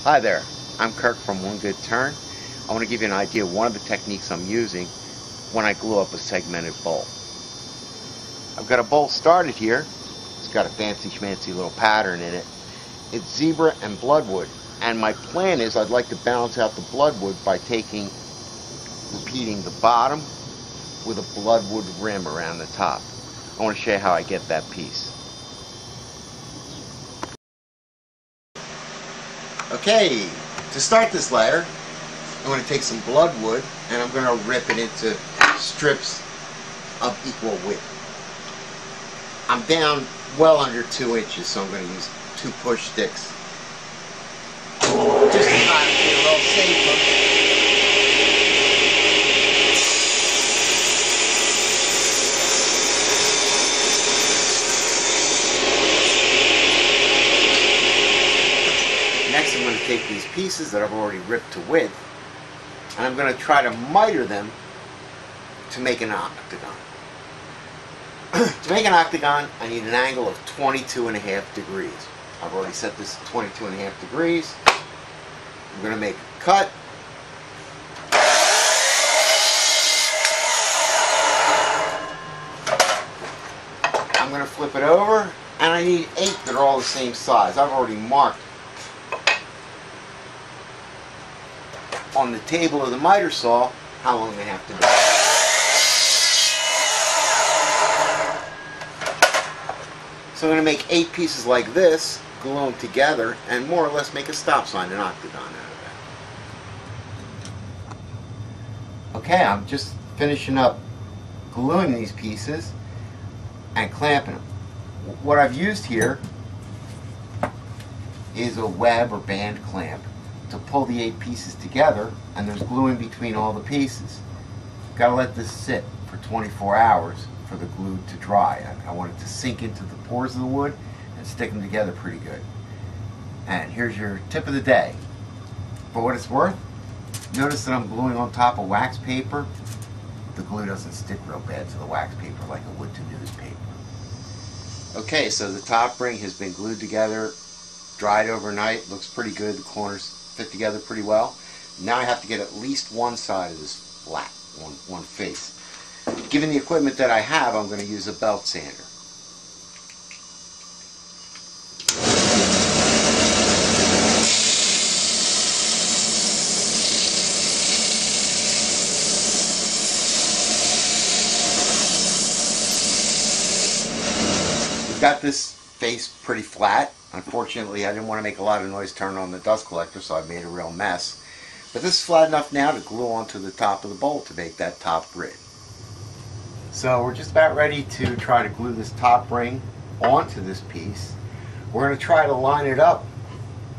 Hi there, I'm Kirk from One Good Turn. I want to give you an idea of one of the techniques I'm using when I glue up a segmented bowl. I've got a bowl started here. It's got a fancy schmancy little pattern in it. It's zebra and bloodwood, and my plan is I'd like to balance out the bloodwood by repeating the bottom with a bloodwood rim around the top. I want to show you how I get that piece. Okay, to start this layer, I'm going to take some bloodwood and I'm going to rip it into strips of equal width. I'm down well under 2 inches, so I'm going to use 2 push sticks just to try to be a little safer. Next, I'm going to take these pieces that I've already ripped to width, and I'm going to try to miter them to make an octagon. To make an octagon, I need an angle of 22.5 degrees. I've already set this at 22.5 degrees. I'm going to make a cut. I'm going to flip it over, and I need 8 that are all the same size. I've already marked on the table of the miter saw how long they have to be. So I'm going to make 8 pieces like this, glue them together, and more or less make a stop sign, an octagon out of that. Okay, I'm just finishing up gluing these pieces and clamping them. What I've used here is a web or band clamp to pull the 8 pieces together, and there's glue in between all the pieces. Got to let this sit for 24 hours for the glue to dry. I want it to sink into the pores of the wood and stick them together pretty good. And here's your tip of the day. For what it's worth, notice that I'm gluing on top of wax paper. The glue doesn't stick real bad to the wax paper like it would to newspaper. Okay, so the top ring has been glued together, dried overnight, looks pretty good. The corners fit together pretty well. Now I have to get at least one side of this flat, one face. Given the equipment that I have, I'm going to use a belt sander. We've got this face pretty flat. Unfortunately, I didn't want to make a lot of noise turning on the dust collector, so I made a real mess. But this is flat enough now to glue onto the top of the bowl to make that top grid. So we're just about ready to try to glue this top ring onto this piece. We're going to try to line it up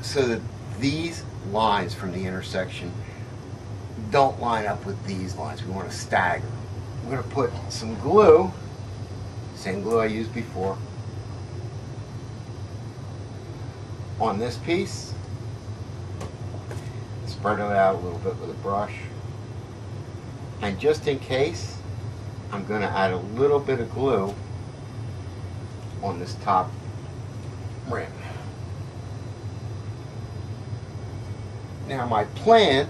so that these lines from the intersection don't line up with these lines. We want to stagger. I'm going to put some glue, same glue I used before, on this piece. Spread it out a little bit with a brush. And just in case, I'm going to add a little bit of glue on this top rim. Now my plan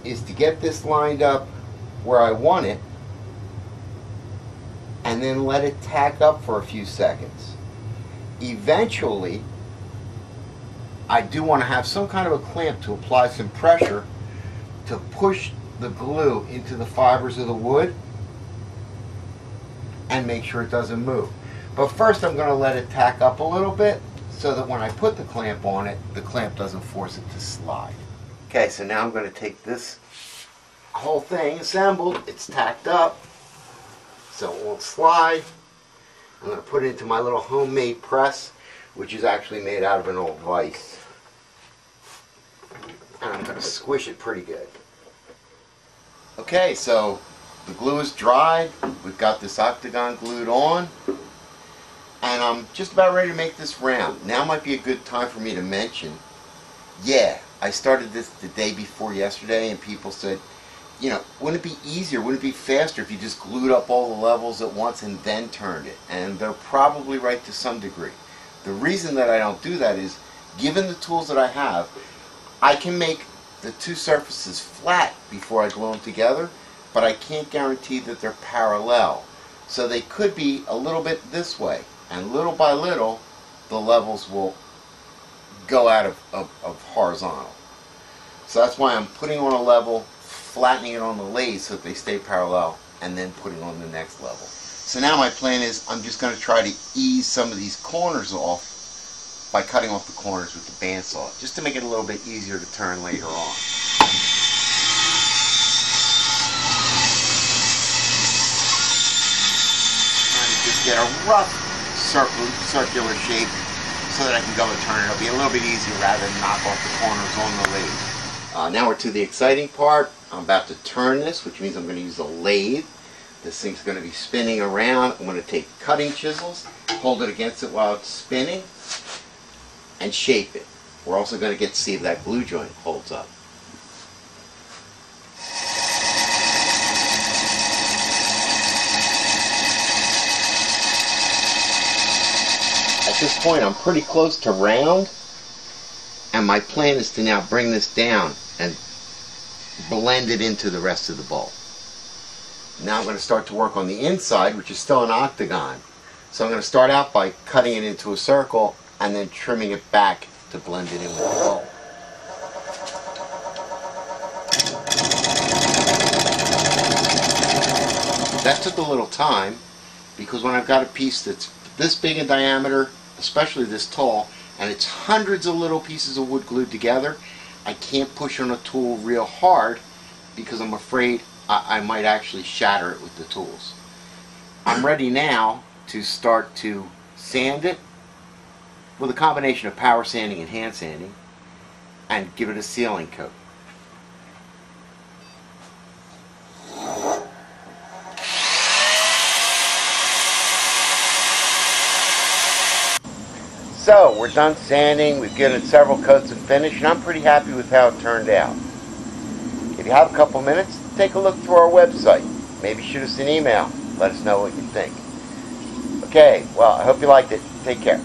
is to get this lined up where I want it and then let it tack up for a few seconds. Eventually, I do want to have some kind of a clamp to apply some pressure to push the glue into the fibers of the wood and make sure it doesn't move. But first I'm going to let it tack up a little bit so that when I put the clamp on it, the clamp doesn't force it to slide. Okay, so now I'm going to take this whole thing assembled, it's tacked up so it won't slide. I'm going to put it into my little homemade press, which is actually made out of an old vise. And I'm going to squish it pretty good. Okay, so the glue is dried. We've got this octagon glued on. And I'm just about ready to make this round. Now might be a good time for me to mention, yeah, I started this the day before yesterday, and people said, you know, wouldn't it be easier, wouldn't it be faster if you just glued up all the levels at once and then turned it? And they're probably right to some degree. The reason that I don't do that is given the tools that I have, I can make the two surfaces flat before I glue them together, but I can't guarantee that they're parallel. So they could be a little bit this way, and little by little, the levels will go out of horizontal. So that's why I'm putting on a level, flattening it on the lathe so that they stay parallel, and then putting on the next level. So now my plan is I'm just going to try to ease some of these corners off by cutting off the corners with the bandsaw, just to make it a little bit easier to turn later on. Trying to just get a rough circular shape so that I can go and turn it. It'll be a little bit easier rather than knock off the corners on the lathe. Now we're to the exciting part. I'm about to turn this, which means I'm going to use a lathe. This thing's going to be spinning around. I'm going to take cutting chisels, hold it against it while it's spinning, and shape it. We're also going to get to see if that glue joint holds up. At this point I'm pretty close to round, and my plan is to now bring this down and blend it into the rest of the bowl. Now I'm going to start to work on the inside, which is still an octagon. So I'm going to start out by cutting it into a circle and then trimming it back to blend it in with the bowl. That took a little time because when I've got a piece that's this big in diameter, especially this tall, and it's hundreds of little pieces of wood glued together, I can't push on a tool real hard because I'm afraid I might actually shatter it with the tools. I'm ready now to start to sand it with a combination of power sanding and hand sanding and give it a sealing coat. So we're done sanding, we've given it several coats of finish, and I'm pretty happy with how it turned out. If you have a couple minutes, take a look through our website. Maybe shoot us an email. Let us know what you think. Okay, well, I hope you liked it. Take care.